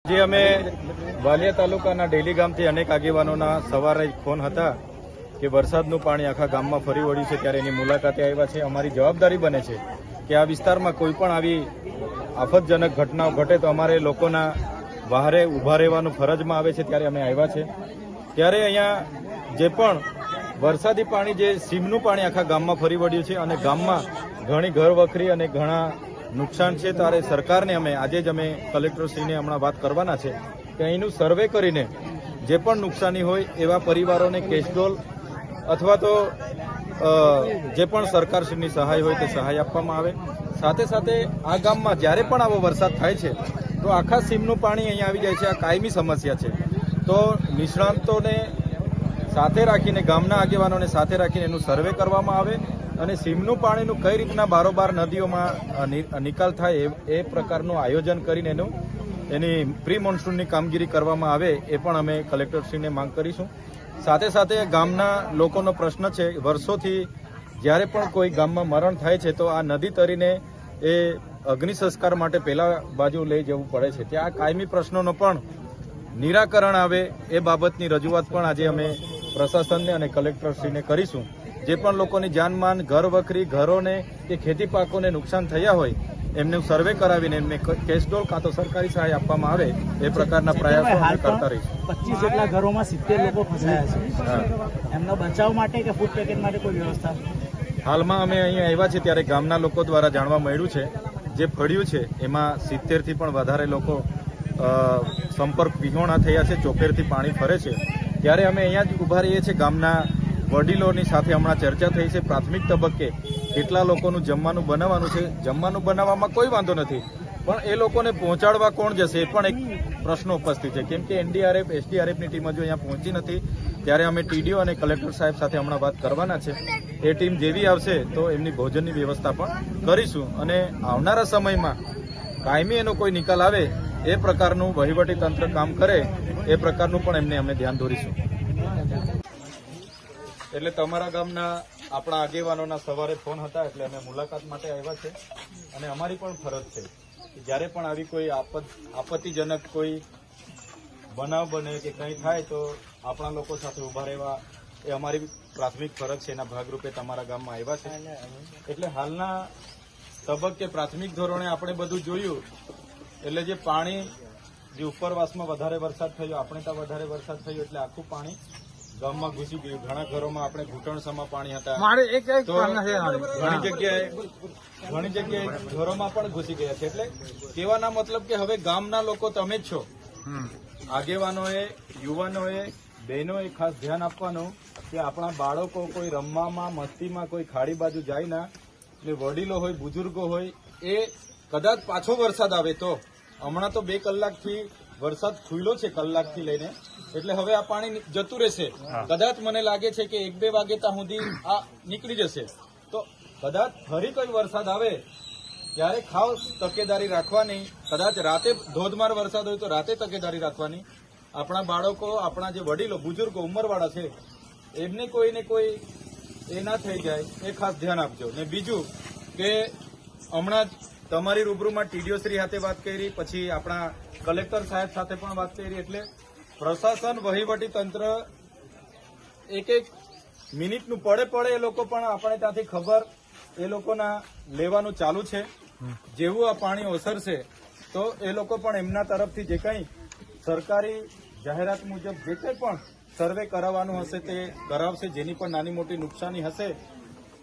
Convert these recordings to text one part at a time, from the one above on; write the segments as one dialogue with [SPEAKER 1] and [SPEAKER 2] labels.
[SPEAKER 1] જે અમે વાલિયા તાલુકાના ડેલી ગામથી અનેક આગેવાનોના સવારે ફોન હતા કે વરસાદનું પાણી આખા ગામમાં ફરી વળ્યું છે, ત્યારે એની મુલાકાતે આવ્યા છે. અમારી જવાબદારી બને છે કે આ વિસ્તારમાં કોઈ પણ આવી આફતજનક ઘટનાઓ ઘટે તો અમારે લોકોના વહારે ઊભા રહેવાનું ફરજમાં આવે છે, ત્યારે અમે આવ્યા છે. ત્યારે અહીંયા જે પણ વરસાદી પાણી, જે સીમનું પાણી આખા ગામમાં ફરી વળ્યું છે અને ગામમાં ઘણી ઘર વખરી અને ઘણા નુકસાન છે, ત્યારે સરકારને આજે જ અમે કલેક્ટરશ્રીને હમણાં વાત કરવાના છે કે અહીંનું સર્વે કરીને જે પણ નુકસાની હોય એવા પરિવારોને કેશડોલ અથવા તો જે પણ સરકારશ્રીની સહાય હોય તે સહાય આપવામાં આવે. સાથે સાથે આ ગામમાં જ્યારે પણ આવો વરસાદ થાય છે તો આખા સીમનું પાણી અહીંયા આવી જાય છે. આ કાયમી સમસ્યા છે. તો નિષ્ણાંતોને સાથે રાખીને, ગામના આગેવાનોને સાથે રાખીને એનું સર્વે કરવામાં આવે અને સીમનું પાણીનું કઈ રીતના બારોબાર નદીઓમાં નિકાલ થાય એ પ્રકારનું આયોજન કરીને એની પ્રી મોન્સૂનની કામગીરી કરવામાં આવે, એ પણ અમે કલેક્ટરશ્રીને માંગ કરીશું. સાથે સાથે ગામના લોકોનો પ્રશ્ન છે, વર્ષોથી જ્યારે પણ કોઈ ગામમાં મરણ થાય છે તો આ નદી તરીને એ અગ્નિ સંસ્કાર માટે પેલા બાજુ લઈ જવું પડે છે. ત્યાં કાયમી પ્રશ્નોનો પણ નિરાકરણ આવે એ બાબતની રજૂઆત પણ આજે અમે પ્રશાસનને અને કલેક્ટરશ્રીને કરીશું. જે પણ લોકોની જાનમાન, ઘર વખરી, ઘરોને કે ખેતી પાકોને નુકસાન થયા હોય એમનું સર્વે કરાવીને એમને કેશડોલ કાં તો સરકારી સહાય આપવામાં આવે એ પ્રકારના પ્રયાસો અમે કરતા રહીશું.
[SPEAKER 2] 25 જેટલા ઘરોમાં 70 લોકો ફસાયા છે. એમનો બચાવ માટે કે ફૂડ પેકેટ માટે કોઈ વ્યવસ્થા?
[SPEAKER 1] હાલમાં અમે અહીંયા આવ્યા છે ત્યારે ગામના લોકો દ્વારા જાણવા મળ્યું છે જે ફળ્યું છે એમાં 70 થી પણ વધારે લોકો સંપર્ક વિહોણા થયા છે, ચોફેરથી પાણી ફરે છે. ત્યારે અમે અહીંયા જ ઉભા રહીએ છીએ. ગામના વડીલોની સાથે હમણાં ચર્ચા થઈ છે. પ્રાથમિક તબક્કે કેટલા લોકોનું જમવાનું બનાવવાનું છે. જમવાનું બનાવવામાં કોઈ વાંધો નથી, પણ એ લોકોને પહોંચાડવા કોણ જશે એ પણ એક પ્રશ્ન ઉપસ્થિત છે. કેમ કે એનડીઆરએફ, એસડીઆરએફની ટીમ હજુ અહીંયા પહોંચી નથી. ત્યારે અમે ટીડીઓ અને કલેક્ટર સાહેબ સાથે હમણાં વાત કરવાના છે. એ ટીમ જેવી આવશે તો એમની ભોજનની વ્યવસ્થા પણ કરીશું અને આવનારા સમયમાં કાયમી એનો કોઈ નિકાલ આવે એ પ્રકારનું વહીવટી તંત્ર કામ કરે એ પ્રકારનું પણ એમને અમે ધ્યાન દોરીશું. એટલે તમારા ગામના આપણા આગેવાનોના સવારે ફોન હતા એટલે અમે મુલાકાત માટે આવ્યા છે અને અમારી પણ ફરજ છે કે જ્યારે પણ આવી કોઈ આપત્તિજનક કોઈ બનાવ બને કે કંઈ થાય તો આપણા લોકો સાથે ઉભા રહેવા એ અમારી પ્રાથમિક ફરજ છે. એના ભાગરૂપે તમારા ગામમાં આવ્યા છે. એટલે હાલના તબક્કે પ્રાથમિક ધોરણે આપણે બધું જોયું. એટલે જે પાણી, જે ઉપરવાસમાં વધારે વરસાદ થયો, આપણે ત્યાં વધારે વરસાદ થયો એટલે આખું પાણી ગામમાં ઘૂસી ગયું. ઘણા ઘરોમાં આપણે ઘૂંટણસમાં પાણી હતા, તો ઘણી જગ્યાએ ઘરોમાં પણ ઘૂસી ગયા છે. એટલે કહેવાના મતલબ કે હવે ગામના લોકો તમે જ છો. આગેવાનોએ, યુવાનોએ, બહેનોએ ખાસ ધ્યાન આપવાનું કે આપણા બાળકો કોઈ રમવામાં, મસ્તીમાં કોઈ ખાડી બાજુ જાય ના. એટલે વડીલો હોય, બુજુર્ગો હોય, એ કદાચ પાછો વરસાદ આવે તો, હમણાં તો 2 કલાકથી વરસાદ ખુલ્લો છે, કલાકથી લઈને, એટલે હવે આ પાણી જતું રહેશે. કદાચ મને લાગે છે કે 1-2 વાગે ત્યાં સુધી આ નીકળી જશે. તો કદાચ ફરી કોઈ વરસાદ આવે ત્યારે ખાસ તકેદારી રાખવાની. કદાચ રાતે ધોધમાર વરસાદ હોય તો રાતે તકેદારી રાખવાની. આપણા બાળકો, આપણા જે વડીલો, બુજુર્ગો, ઉંમરવાળા છે એમને કોઈને કોઈ એ ના થઈ જાય એ ખાસ ધ્યાન આપજો. ને બીજું કે હમણાં જ તમારી રૂબરૂમાં ટીડીઓશ્રી સાથે વાત કરી, પછી આપણા કલેક્ટર સાહેબ સાથે પણ વાત કરી. એટલે પ્રશાસન, વહીવટી તંત્ર એક મિનિટનું પડે એ લોકો પણ આપણે ત્યાંથી ખબર એ લોકોના લેવાનું ચાલુ છે. જેવું આ પાણી ઓસરશે તો એ લોકો પણ એમના તરફથી જે કંઈ સરકારી જાહેરાત મુજબ જે કંઈ પણ સર્વે કરાવવાનું હશે તે કરાવશે. જેની પણ નાની મોટી નુકસાની હશે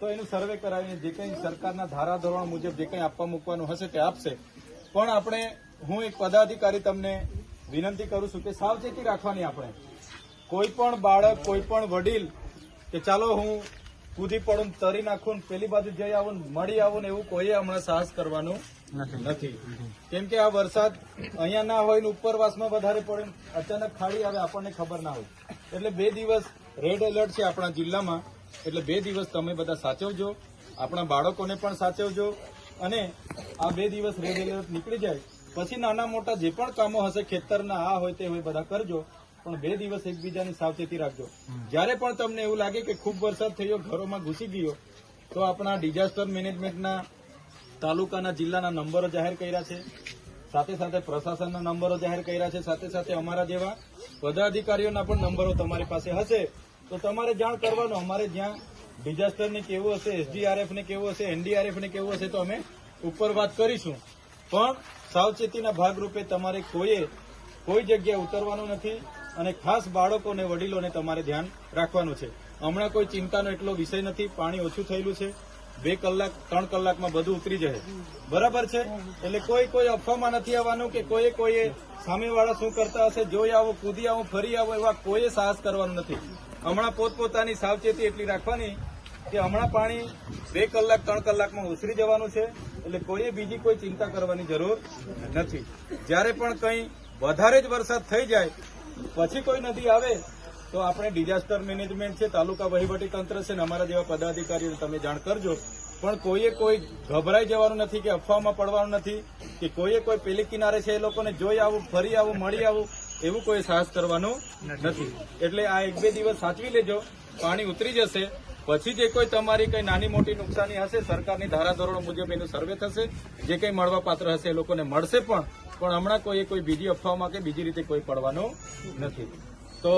[SPEAKER 1] તો એનું સર્વે કરાવીને જે કંઈ સરકારના ધારાધોરણ મુજબ જે કંઈ આપવા મૂકવાનું હશે તે આપશે. પણ હું એક પદાધિકારી તમને વિનંતી કરું છું કે સાવચેતી રાખવાની. આપણે કોઈ પણ બાળક, કોઈ પણ વડીલ કે ચાલો હું કૂદી પડું, તરી નાખું, પેલી બાજુ જઈ આવું, મળી આવું ને એવું કોઈએ હમણાં સાહસ કરવાનું નથી. કેમ કે આ વરસાદ અહીંયા ના હોય ને ઉપરવાસમાં વધારે પડે, અચાનક ખાડી આવે, આપણને ખબર ના હોય. એટલે 2 દિવસ રેડ એલર્ટ છે આપણા જિલ્લામાં. એટલે 2 દિવસ તમે બધા સાચવજો, આપણા બાળકોને પણ સાચવજો. અને આ 2 દિવસ રેડ એલર્ટ નીકળી જાય પછી નાના મોટા જે પણ કામો હશે ખેતરના, આ હોય તે હોય, બધા કરજો. પણ 2 દિવસ એકબીજાની સાવચેતી રાખજો. જ્યારે પણ તમને એવું લાગે કે ખૂબ વરસાદ થયો, ઘરોમાં ઘૂસી ગયો, તો આપણા ડિઝાસ્ટર મેનેજમેન્ટના તાલુકાના, જિલ્લાના નંબરો જાહેર કર્યા છે. સાથે સાથે પ્રશાસનના નંબરો જાહેર કર્યા છે, સાથે સાથે અમારા જેવા પદાધિકારીઓના પણ નંબરો તમારી પાસે હશે તો તમારે જાણ કરવાનું. અમારે જ્યાં ડિઝાસ્ટરને કેવું હશે, એસડીઆરએફને કેવું હશે, એનડીઆરએફને કેવું હશે તો અમે ઉપર વાત કરીશું. પણ સાવચેતીના ભાગરૂપે તમારે કોઈ જગ્યાએ ઉતરવાનું નથી અને ખાસ બાળકોને વડીલોને તમારે ધ્યાન રાખવાનું છે. હમણાં કોઈ ચિંતાનો એટલો વિષય નથી. પાણી ઓછું થયેલું છે. 2 કલાક 3 કલાકમાં બધું ઉતરી જશે. બરાબર છે. એટલે કોઈ અફવામાં નથી આવવાનું કે કોઈએ સામેવાળા શું કરતા હશે જોઈ આવો, કૂદી આવો, ફરી આવો એવા કોઈએ સાહસ કરવાનું નથી. હમણાં પોતપોતાની સાવચેતી એટલી રાખવાની કે હમણાં પાણી 2 કલાક 3 કલાકમાં ઉતરી જવાનું છે. એટલે કોઈએ બીજી કોઈ ચિંતા કરવાની જરૂર નથી. જ્યારે પણ કંઈ વધારે જ વરસાદ થઈ જાય પછી કોઈ નદી આવે તો આપણે ડિઝાસ્ટર મેનેજમેન્ટ છે, તાલુકા વહીવટી તંત્ર છે ને અમારા જેવા પદાધિકારીઓને તમે જાણ કરજો. પણ કોઈ ગભરાઈ જવાનું નથી કે અફવામાં પડવાનું નથી કે કોઈ પેલી કિનારે છે એ લોકોને જોઈ આવું, ફરી આવું, મળી આવું એવું કોઈ સાહસ કરવાનું નથી. એટલે આ 1-2 દિવસ સાચવી લેજો. પાણી ઉતરી જશે પછી જે કોઈ તમારી કઈ નાની મોટી નુકસાની હશે સરકારની ધારાધોરણો મુજબ એનું સર્વે થશે. જે કંઈ મળવા પાત્ર હશે એ લોકોને મળશે પણ હમણાં કોઈ બીજી અફવામાં કે બીજી રીતે કોઈ પડવાનું નથી. તો